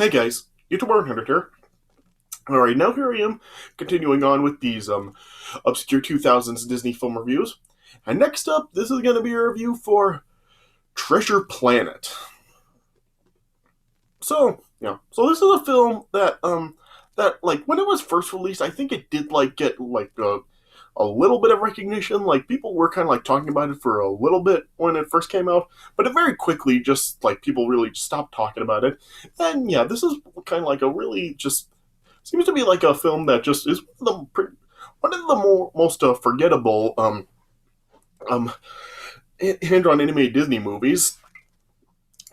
Hey guys, YouTube Barn Hunter here. Alright, now here I am, continuing on with these obscure 2000s Disney film reviews. And next up, this is going to be a review for Treasure Planet. So this is a film that like when it was first released, I think it did like get like a little bit of recognition. Like people were kind of like talking about it for a little bit when it first came out, but it very quickly just like people really just stopped talking about it. And yeah, this is kind of like a really just seems to be like a film that just is one of the most forgettable um hand-drawn animated Disney movies.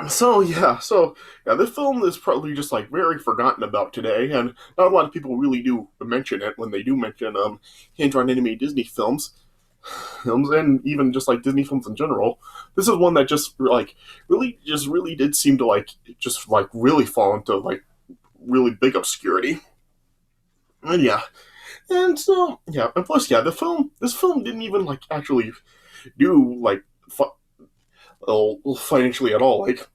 So yeah, this film is probably just like very forgotten about today, and not a lot of people really do mention it when they do mention hand-drawn animated Disney films, and even just like Disney films in general. This is one that just like really did seem to like just like really fall into like really big obscurity. And yeah, and so yeah, and plus yeah, this film didn't even like actually do like financially at all. Like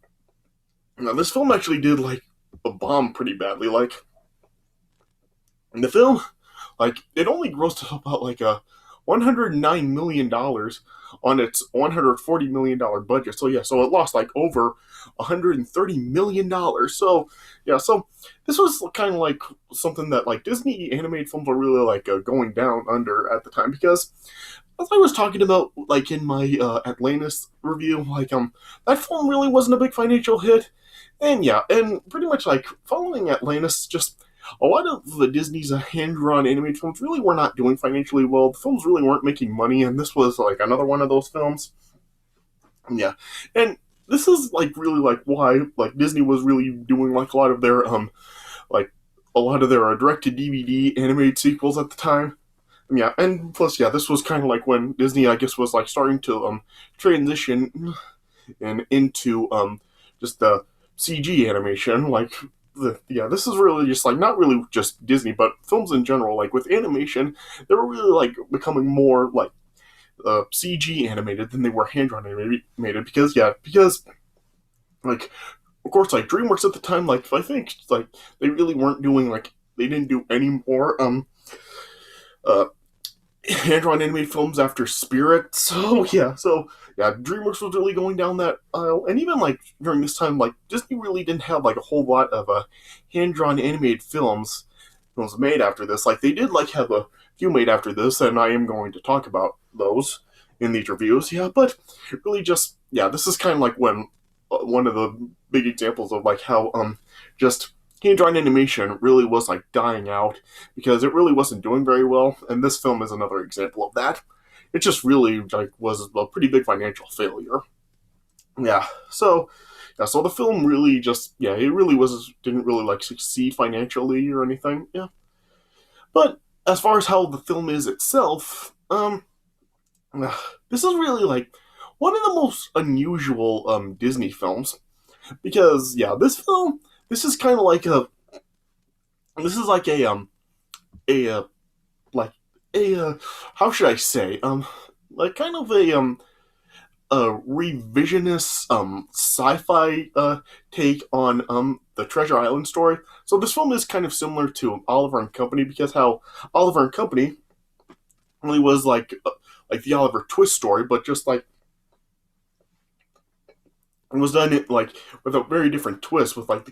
now, this film actually did like a bomb pretty badly. Like in the film, like it only grossed about like a $109 million on its $140 million budget. So yeah, so it lost like over $130 million. So yeah, so this was kind of like something that like Disney animated films were really like going down under at the time because as I was talking about like in my Atlantis review, like that film really wasn't a big financial hit. And yeah, and pretty much like following Atlantis, just a lot of the Disney's hand-drawn animated films really were not doing financially well. The films really weren't making money, and this was like another one of those films. Yeah, and this is like really like why like Disney was really doing like like a lot of their direct-to-DVD animated sequels at the time. Yeah, and plus yeah, this was kind of like when Disney I guess was like starting to transition and into just the CG animation. Like yeah, this is really just like not really just Disney, but films in general. Like with animation, they were really like becoming more like CG animated than they were hand drawn animated because yeah, because like of course like DreamWorks at the time, like I think like they really weren't doing like they didn't do any more uh hand-drawn animated films after Spirit. So yeah, DreamWorks was really going down that aisle, and even like during this time, like Disney really didn't have like a whole lot of hand-drawn animated films made after this. Like they did like have a few made after this, and I am going to talk about those in these reviews. Yeah, but really just yeah, this is kind of like when one of the big examples of like how just hand-drawn animation really was like dying out because it really wasn't doing very well, and this film is another example of that. It just really like was a pretty big financial failure. Yeah, so the film really just yeah, it really was didn't really like succeed financially or anything. Yeah, but as far as how the film is itself, this is really like one of the most unusual Disney films because yeah, this is kind of like a this is like a like a how should I say like kind of a revisionist sci-fi take on the Treasure Island story. So this film is kind of similar to Oliver and Company because how Oliver and Company really was like the Oliver Twist story, but just like it was done it like with a very different twist with like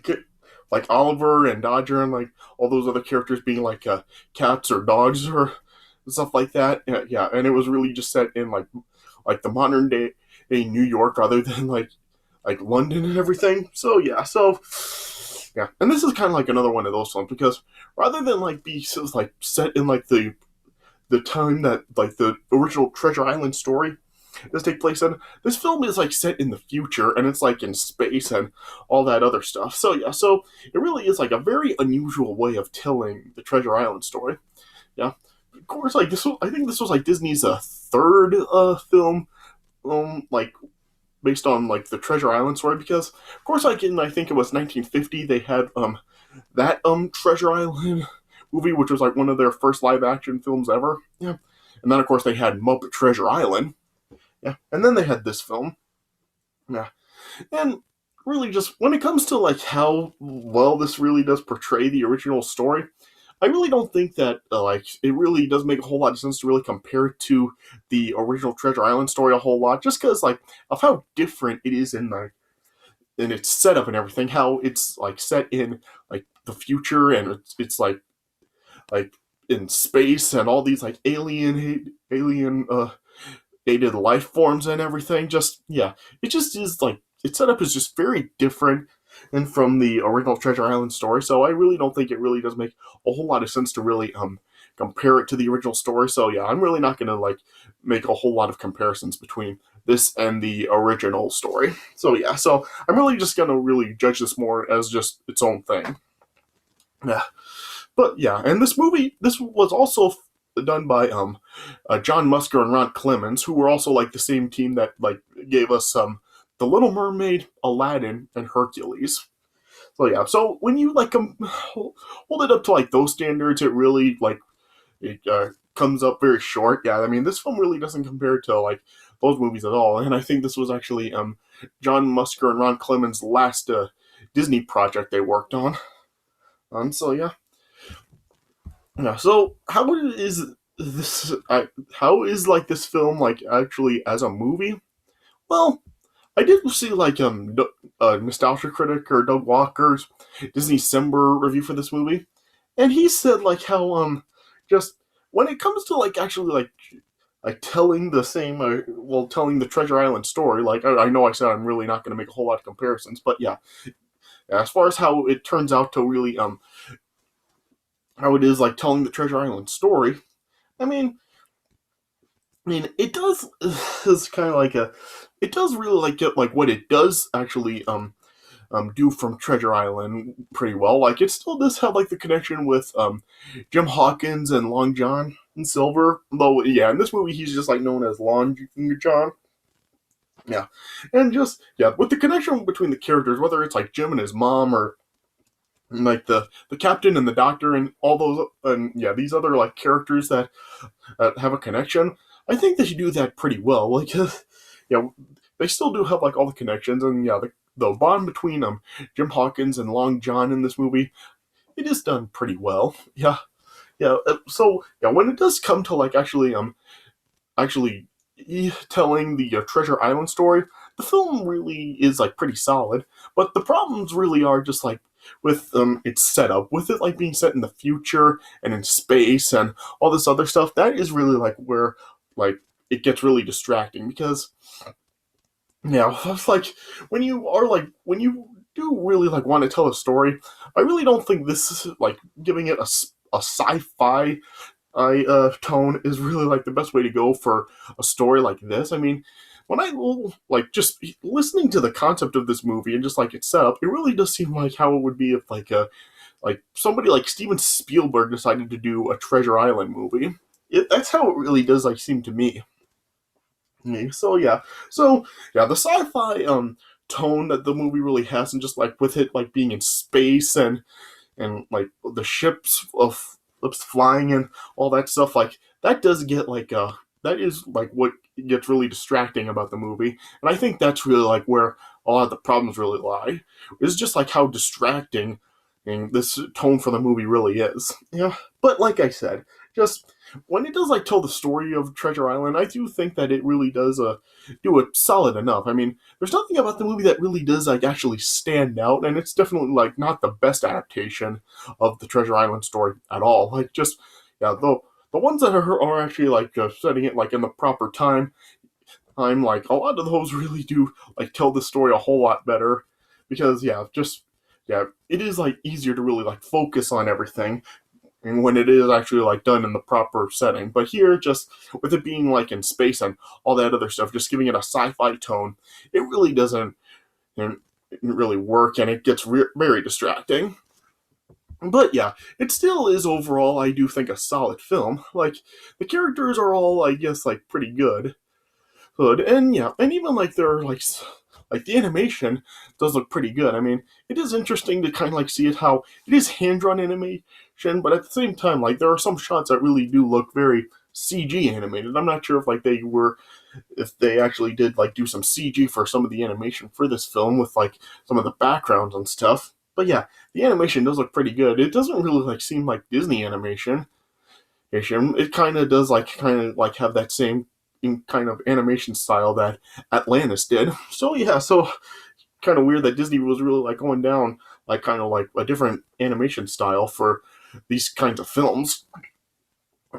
like Oliver and Dodger and like all those other characters being like cats or dogs or stuff like that. Yeah, and it was really just set in like the modern day in New York rather than like London and everything. So yeah, and this is kind of like another one of those films because rather than like be so, like set in like the time that like the original Treasure Island story does take place in, this film is like set in the future and it's like in space and all that other stuff. So yeah, so it really is like a very unusual way of telling the Treasure Island story. Yeah, of course, like I think this was like Disney's third film, like based on like the Treasure Island story because, of course, like in I think it was 1950 they had that Treasure Island movie which was like one of their first live action films ever. Yeah, and then of course they had Muppet Treasure Island. Yeah, and then they had this film. Yeah, and really just when it comes to like how well this really does portray the original story, I really don't think that like it really does make a whole lot of sense to really compare it to the original Treasure Island story a whole lot, just because like of how different it is in its setup and everything, how it's like set in like the future and it's like in space and all these like alien aided life forms and everything. Just yeah, it just is like its setup is just very different than from the original Treasure Island story. So I really don't think it really does make a whole lot of sense to really compare it to the original story. So yeah, I'm really not gonna like make a whole lot of comparisons between this and the original story. So yeah, so I'm really just gonna really judge this more as just its own thing. Yeah, but yeah, and this was also done by John Musker and Ron Clements, who were also like the same team that like gave us The Little Mermaid, Aladdin, and Hercules. So yeah, so when you like hold it up to like those standards, it really like it comes up very short. Yeah, I mean this film really doesn't compare to like those movies at all, and I think this was actually John Musker and Ron Clements' last Disney project they worked on. So yeah, yeah. So how is this? How is like this film like actually as a movie? Well, I did see like nostalgia critic or Doug Walker's Disney December review for this movie, and he said like how just when it comes to like actually like telling the same telling the Treasure Island story, like I know I said I'm really not going to make a whole lot of comparisons, but yeah, as far as how it turns out to really how it is like telling the Treasure Island story, I mean it does is kind of like a it does really like get like what it does actually do from Treasure Island pretty well. Like it still does have like the connection with Jim Hawkins and Long John and Silver. Though yeah, in this movie he's just like known as Long John. Yeah, and just yeah, with the connection between the characters, whether it's like Jim and his mom or like the captain and the doctor and all those and yeah these other like characters that have a connection. I think they do that pretty well. Like yeah, they still do have like all the connections and yeah the bond between Jim Hawkins and Long John in this movie it is done pretty well. Yeah, yeah. So yeah, when it does come to like actually telling the Treasure Island story, the film really is like pretty solid. But the problems really are just like with its setup, with it like being set in the future and in space and all this other stuff. That is really like where like it gets really distracting because yeah, it's like when you do really like want to tell a story, I really don't think this is like giving it a sci-fi tone is really like the best way to go for a story like this. I mean, when I like just listening to the concept of this movie and just like its setup, it really does seem like how it would be if like somebody like Steven Spielberg decided to do a Treasure Island movie. That's how it really does like seem to me. So yeah, the sci-fi tone that the movie really has, and just like with it like being in space and like the ships of flying and all that stuff like that does get like that is like what gets really distracting about the movie, and I think that's really like where a lot of the problems really lie. It's just like how distracting and this tone for the movie really is. Yeah, but like I said, just when it does like tell the story of Treasure Island, I do think that it really does do it solid enough. I mean, there's nothing about the movie that really does like actually stand out, and it's definitely like not the best adaptation of the Treasure Island story at all. Like just yeah, the ones that are actually like setting it like in the proper time, I'm like a lot of those really do like tell the story a whole lot better because yeah, just yeah, it is like easier to really like focus on everything and when it is actually like done in the proper setting. But here, just with it being like in space and all that other stuff, just giving it a sci-fi tone, it really doesn't you know, really work, and it gets very distracting. But yeah, it still is overall, I do think, a solid film. Like the characters are all, I guess, like pretty good, and yeah, and even like they're like the animation does look pretty good. I mean, it is interesting to kind of like see it how it is hand drawn animation, but at the same time, like there are some shots that really do look very CG animated. I'm not sure if if they actually did like do some CG for some of the animation for this film with like some of the backgrounds and stuff. But yeah, the animation does look pretty good. It doesn't really like seem like Disney animation. It kind of like have that same kind of animation style that Atlantis did. So yeah, so kind of weird that Disney was really like going down like kind of like a different animation style for these kinds of films.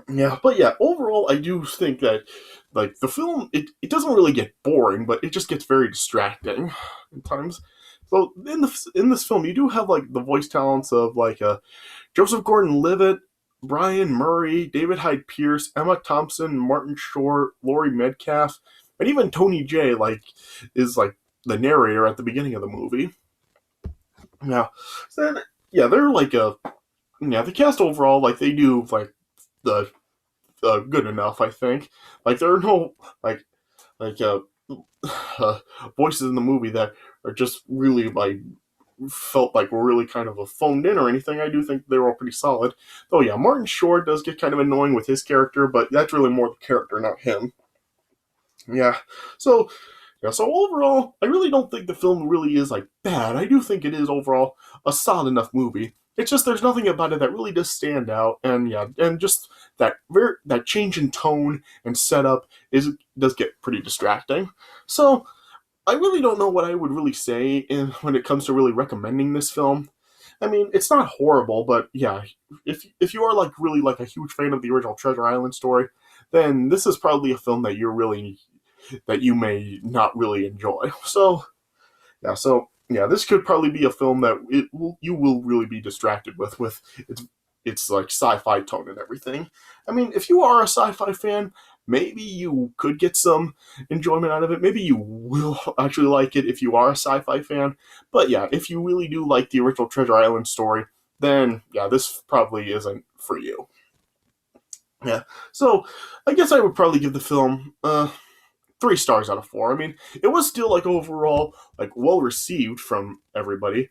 Yeah, but yeah, overall, I do think that like the film, it doesn't really get boring, but it just gets very distracting at times. So in this film, you do have like the voice talents of like Joseph Gordon-Levitt, Brian Murray, David Hyde Pierce, Emma Thompson, Martin Short, Laurie Metcalf, and even Tony Jay like is like the narrator at the beginning of the movie. Yeah, so then yeah, they're like the cast overall like they do like the good enough, I think. Like there are no like like uh, voices in the movie that are just really like felt like were really kind of a phoned in or anything. I do think they were all pretty solid. Though yeah, Martin Short does get kind of annoying with his character, but that's really more the character, not him. Yeah. So yeah, so overall, I really don't think the film really is like bad. I do think it is overall a solid enough movie. It's just there's nothing about it that really does stand out, and yeah, and just that change in tone and setup is does get pretty distracting. So I really don't know what I would really say when it comes to really recommending this film. I mean, it's not horrible, but yeah, if you are like really like a huge fan of the original Treasure Island story, then this is probably a film that you may not really enjoy. So yeah, this could probably be a film that you will really be distracted with its like sci-fi tone and everything. I mean, if you are a sci-fi fan, maybe you could get some enjoyment out of it. Maybe you will actually like it if you are a sci-fi fan. But yeah, if you really do like the original Treasure Island story, then yeah, this probably isn't for you. Yeah. So I guess I would probably give the film 3 stars out of 4. I mean, it was still like overall like well received from everybody.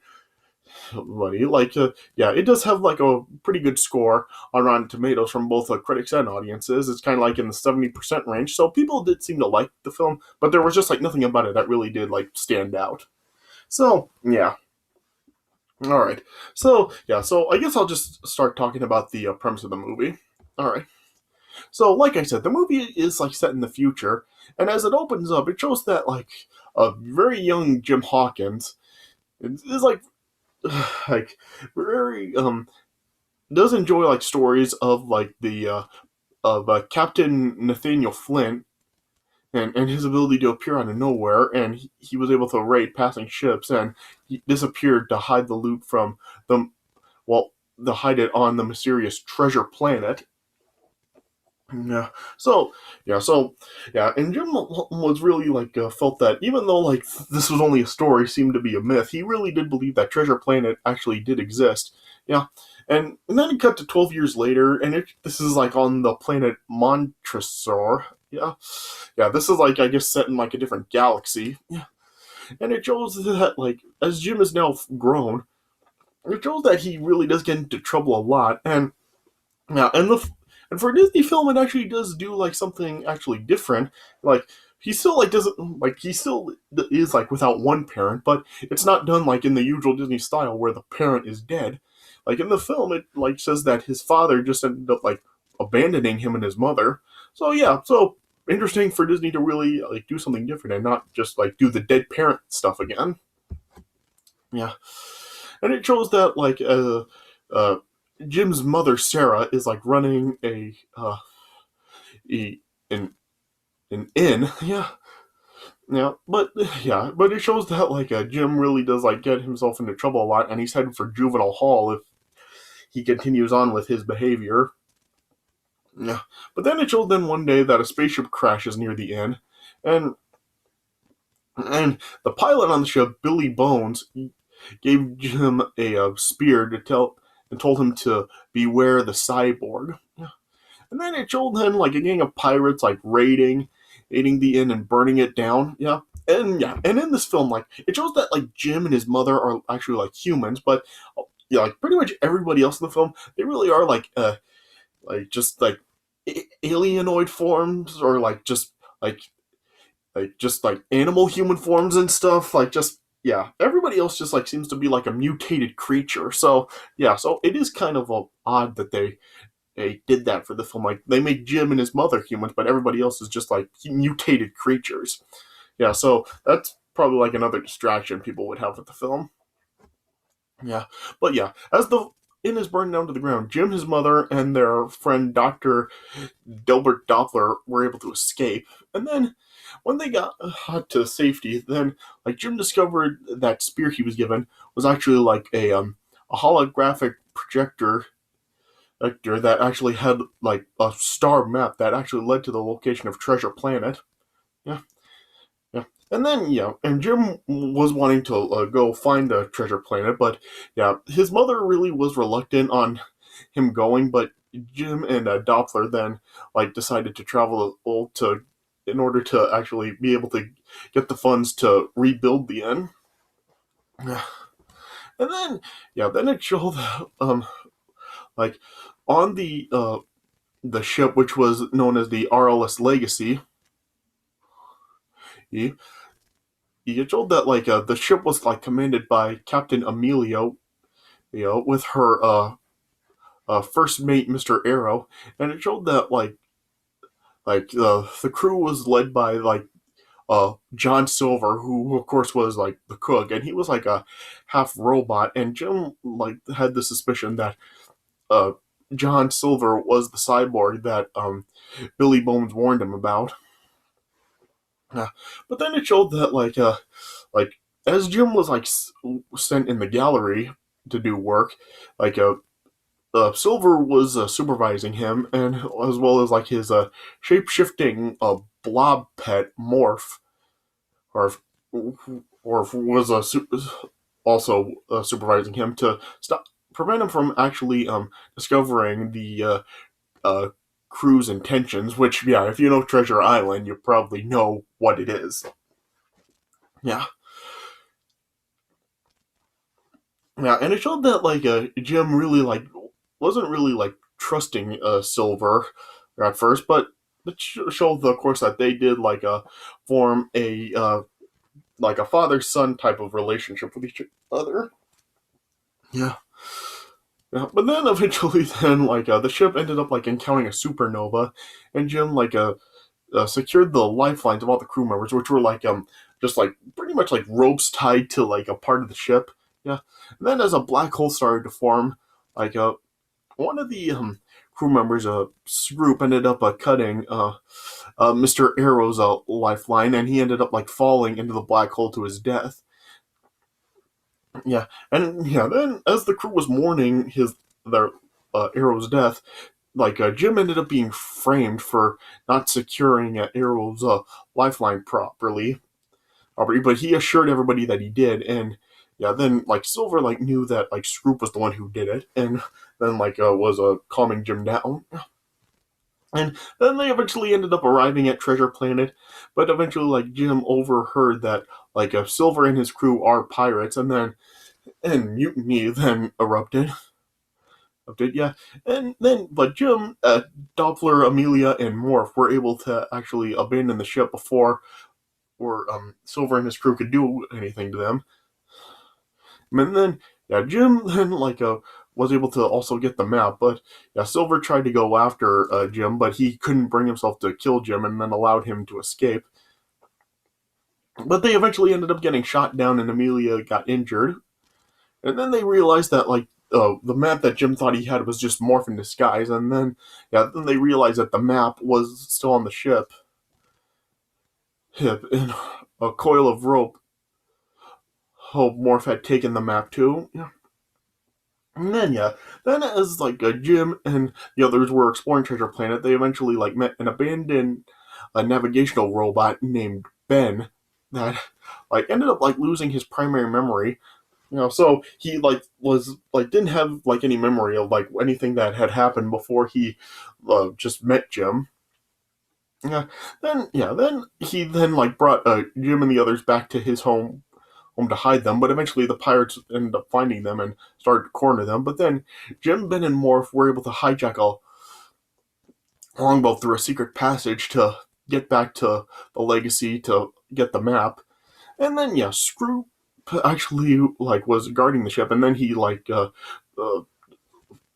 Like, yeah, it does have like a pretty good score on Rotten Tomatoes from both critics and audiences. It's kind of like in the 70% range. So people did seem to like the film, but there was just like nothing about it that really did like stand out. So yeah. All right. So yeah. So I guess I'll just start talking about the premise of the movie. All right. So, like I said, the movie is like set in the future, and as it opens up, it shows that like a very young Jim Hawkins is like like very does enjoy like stories of like the of Captain Nathaniel Flint and his ability to appear out of nowhere, and he was able to raid passing ships, and he disappeared to hide the loot from the well, to hide it on the mysterious treasure planet. Yeah. So yeah. So yeah. And Jim was really like felt that even though like this was only a story, seemed to be a myth, he really did believe that Treasure Planet actually did exist. Yeah. And then it cut to 12 years later, and this is like on the planet Montresor. Yeah. Yeah. This is like I guess set in like a different galaxy. Yeah. And it shows that like as Jim is now grown, it shows that he really does get into trouble a lot, and yeah, and for a Disney film, it actually does do like something actually different. Like he still like doesn't like he still is like without one parent, but it's not done like in the usual Disney style where the parent is dead. Like in the film, it like says that his father just ended up like abandoning him and his mother. So yeah, so interesting for Disney to really like do something different and not just like do the dead parent stuff again. Yeah, and it shows that like uh Jim's mother Sarah is like running a an an inn. Yeah, yeah, but it shows that like Jim really does like get himself into trouble a lot, and he's headed for juvenile hall if he continues on with his behavior. Yeah, but then it shows then one day that a spaceship crashes near the inn, and and the pilot on the ship, Billy Bones, gave Jim a spear to tell and told him to beware the cyborg. Yeah. And then it showed him like a gang of pirates like raiding the inn and burning it down. Yeah, and in this film, like it shows that like Jim and his mother are actually like humans, but yeah, like pretty much everybody else in the film, they really are like just like alienoid forms, or like just like animal human forms and stuff. Like just yeah, everybody else just like seems to be like a mutated creature. So yeah, so it is kind of odd that they did that for the film. Like they made Jim and his mother humans, but everybody else is just like mutated creatures. Yeah, so that's probably like another distraction people would have with the film. Yeah, but yeah, as the inn is burned down to the ground, Jim, his mother, and their friend Doctor Delbert Doppler were able to escape. And then when they got to safety, then like Jim discovered that spear he was given was actually like a holographic projector that actually had like a star map that actually led to the location of Treasure Planet. Yeah, yeah. And then, yeah, and Jim was wanting to go find the Treasure Planet, but yeah, his mother really was reluctant on him going, but Jim and Doppler then like decided to travel to in order to actually be able to get the funds to rebuild the inn. Yeah. And then, yeah, then it showed like on the ship, which was known as the RLS Legacy. He, he told that like the ship was like commanded by Captain Emilio, with her first mate Mr. Arrow, and it showed that the crew was led by like John Silver, who of course was like the cook, and he was like a half robot, and Jim like had the suspicion that uh John Silver was the cyborg that Billy Bones warned him about. But then it showed that like as Jim was like sent in the gallery to do work, like Silver was supervising him, and as well as like his shape shifting blob pet Morph, or was also supervising him to stop prevent him from actually discovering the uh, crew's intentions. Which yeah, if you know Treasure Island, you probably know what it is. Yeah, yeah, and it showed that like Jim really like wasn't really like trusting Silver at first, but it showed of course that they did like form a father son type of relationship with each other. Yeah. Yeah, but then eventually, then the ship ended up like encountering a supernova, and Jim secured the lifelines of all the crew members, which were just like pretty much like ropes tied to like a part of the ship. Yeah, and then as a black hole started to form, like one of the crew members group ended up cutting Mr. Arrow's lifeline, and he ended up like falling into the black hole to his death. Yeah, and yeah, then as the crew was mourning their Arrow's death, Jim ended up being framed for not securing Arrow's lifeline properly, but he assured everybody that he did, and yeah, then like Silver like knew that like Scroop was the one who did it, and then was calming Jim down. And then they eventually ended up arriving at Treasure Planet, but eventually like Jim overheard that Silver and his crew are pirates, and mutiny then erupted, yeah. And then, but Jim, Doppler, Amelia, and Morph were able to actually abandon the ship before or Silver and his crew could do anything to them. And then, yeah, Jim then was able to also get the map, but yeah, Silver tried to go after Jim, but he couldn't bring himself to kill Jim, and then allowed him to escape. But they eventually ended up getting shot down, and Amelia got injured. And then they realized that the map that Jim thought he had was just Morph in disguise, and then yeah, then they realized that the map was still on the ship hip in a coil of rope. Hope Morph had taken the map too. Yeah. And then yeah, then as Jim and the others were exploring Treasure Planet, they eventually met an abandoned navigational robot named Ben that ended up losing his primary memory. So he was didn't have any memory of anything that had happened before he just met Jim. Then he then brought Jim and the others back to his home to hide them, but eventually the pirates ended up finding them and started to corner them. But then Jim, Ben, and Morph were able to hijack longboat through a secret passage to get back to the Legacy to get the map. And then yeah, Screw actually like was guarding the ship, and then he uh,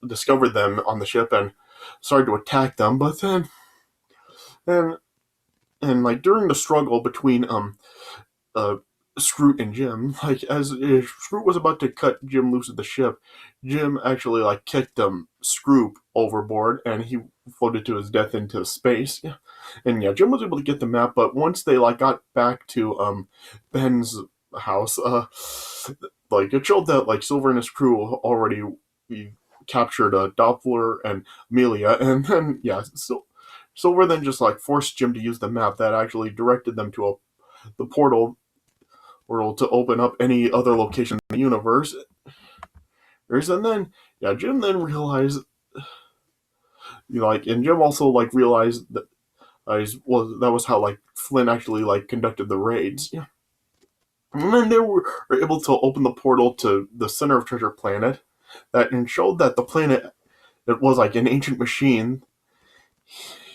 discovered them on the ship and started to attack them. But then and and like during the struggle between uh, Scroot and Jim, like as Scroot was about to cut Jim loose of the ship, Jim actually like kicked Scroop overboard, and he floated to his death into space. Yeah. And yeah, Jim was able to get the map, but once they like got back to Ben's house, like it showed that like Silver and his crew already captured Doppler and Amelia, and then yeah, so Silver then just like forced Jim to use the map that actually directed them to the portal to open up any other location in the universe. And then yeah, Jim then realized and Jim also like realized that that was how like Flynn actually like conducted the raids. Yeah. And then they were able to open the portal to the center of Treasure Planet that and showed that the planet it was like an ancient machine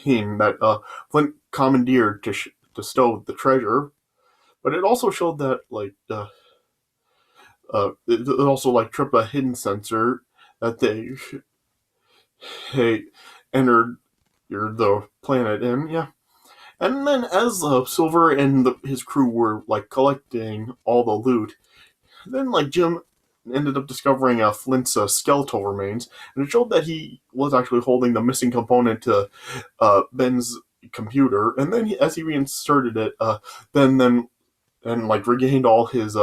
that Flint commandeered to stow the treasure. But it also showed that it also like tripped a hidden sensor that they entered the planet in. Yeah. And then as Silver and his crew were like collecting all the loot, then like Jim ended up discovering Flint's skeletal remains, and it showed that he was actually holding the missing component to Ben's computer. And then as he reinserted it, then and like regained all his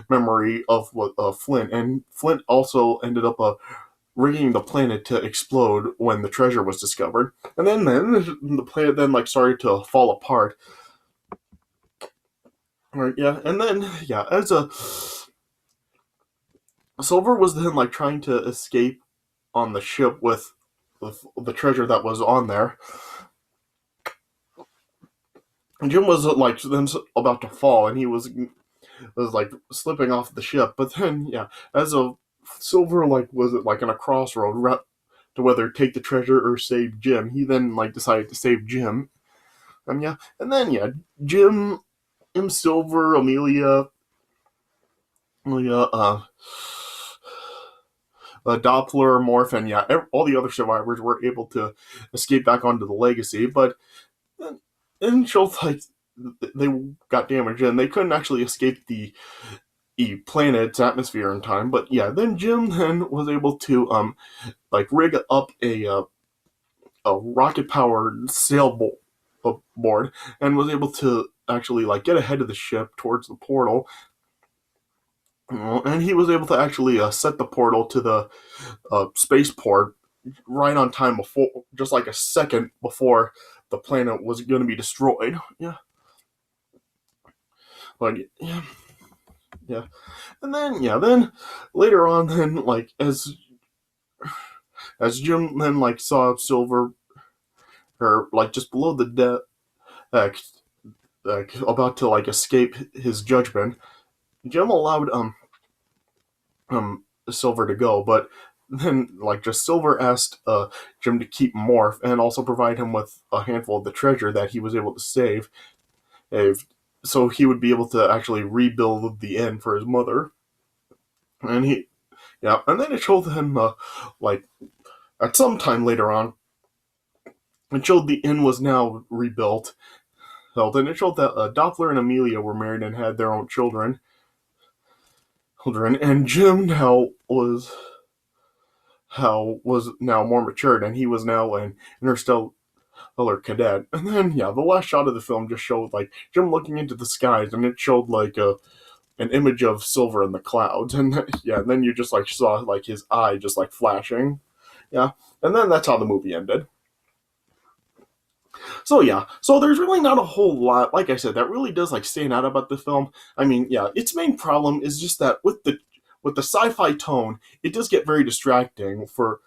memory of what Flint. And Flint also ended up rigging the planet to explode when the treasure was discovered. And then the planet then like started to fall apart. Right, yeah, and then yeah, as a Silver was then like trying to escape on the ship with the treasure that was on there. And Jim was like then about to fall, and he was like slipping off the ship. But then yeah, as a Silver like was like in a crossroad to whether take the treasure or save Jim. He then like decided to save Jim. And yeah, and then yeah, Jim, Silver, Amelia, Doppler, Morph, and yeah, all the other survivors were able to escape back onto the Legacy, but in shows like they got damaged and they couldn't actually escape the planet's atmosphere in time. But yeah, then Jim then was able to like rig up a rocket powered sailboat board and was able to actually like get ahead of the ship towards the portal. And he was able to actually set the portal to the spaceport right on time before, just like a second before the planet was going to be destroyed. Yeah, like yeah, yeah, and then yeah, then later on, then like as Jim then like saw Silver, or like just below the deck, about to like escape his judgment, Jim allowed Silver to go, but then like just Silver asked Jim to keep Morph and also provide him with a handful of the treasure that he was able to save, if, so he would be able to actually rebuild the inn for his mother. And he, yeah, and then it showed him like at some time later on, it showed the inn was now rebuilt. So then it showed that Doppler and Amelia were married and had their own children. And Jim now was now more matured, and he was now an interstellar cadet. And then yeah, the last shot of the film just showed like Jim looking into the skies, and it showed like an image of Silver in the clouds. And yeah, and then you just like saw like his eye just like flashing. Yeah, and then that's how the movie ended. So yeah, so there's really not a whole lot, like I said, that really does like stand out about the film. I mean, yeah, its main problem is just that with the sci-fi tone, it does get very distracting for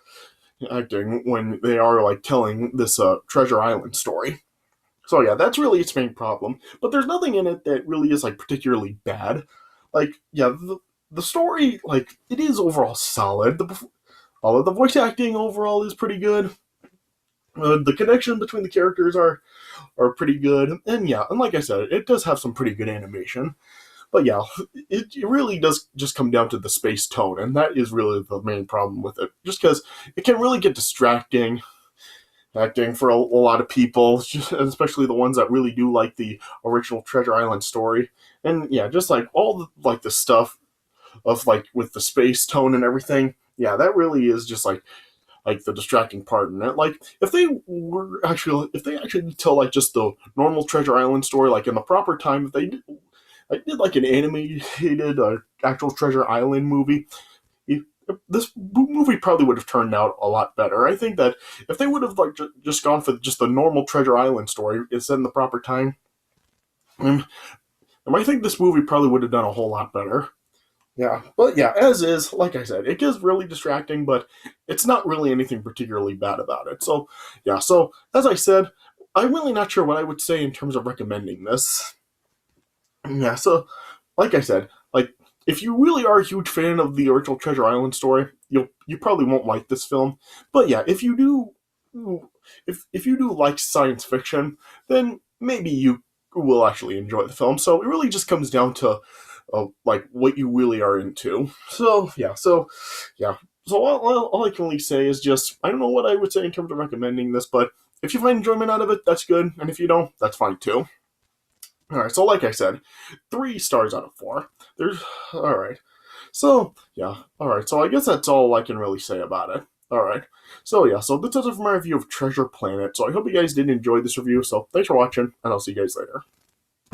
acting when they are like telling this Treasure Island story. So yeah, that's really its main problem. But there's nothing in it that really is like particularly bad. Like yeah, the story like it is overall solid. All of the voice acting overall is pretty good. The connection between the characters are pretty good, and yeah, and like I said, it does have some pretty good animation. But yeah, it really does just come down to the space tone, and that is really the main problem with it. Just because it can really get distracting acting for a lot of people, especially the ones that really do like the original Treasure Island story. And yeah, just like all the stuff of like with the space tone and everything. Yeah, that really is just like the distracting part in it. Like if they actually tell like just the normal Treasure Island story like in the proper time, if they did like an animated actual Treasure Island movie, this movie probably would have turned out a lot better. I think that if they would have like just gone for just the normal Treasure Island story instead in the proper time, um, I think this movie probably would have done a whole lot better. Yeah, but yeah, as is, like I said, it gets really distracting, but it's not really anything particularly bad about it. So, yeah, so as I said, I'm really not sure what I would say in terms of recommending this. Yeah, so like I said, like if you really are a huge fan of the original Treasure Island story, you probably won't like this film. But yeah, if you do like science fiction, then maybe you will actually enjoy the film. So it really just comes down to like what you really are into. So So all I can really say is just I don't know what I would say in terms of recommending this, but if you find enjoyment out of it, that's good, and if you don't, that's fine too. All right, so like I said, 3 stars out of 4. There's all right. So yeah, all right. So I guess that's all I can really say about it. All right. So yeah, so this is it for my review of Treasure Planet. So I hope you guys did enjoy this review. So thanks for watching, and I'll see you guys later.